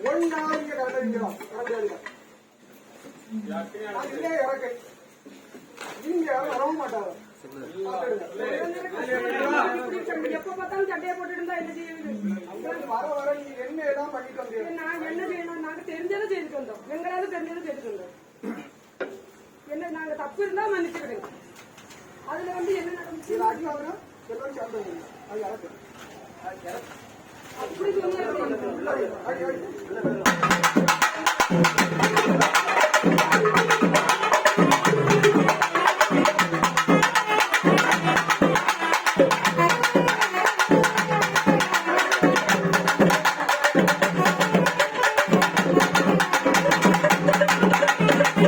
ஒன்னா இங்க கலந்துக்கிறோம். நீங்க யாரும் வரவும் மாட்டாங்க. எப்ப பார்த்தாலும் சட்டையை போட்டுட்டு இருந்தா என்ன செய்யுது? வர வர நீங்க என்ன எல்லாம் பண்ணிட்டு வந்தீங்க? நான் என்ன செய்யணும்? நாங்க தெரிஞ்சதை செய்துட்டு வந்தோம். எங்களாவது தெரிஞ்சதை செய்துட்டு வந்தோம். என்ன நாங்க தப்பு இருந்தா மன்னிச்சுக்கிடுங்க. அதுல என்ன நடந்துச்சு? அப்படி சொன்னா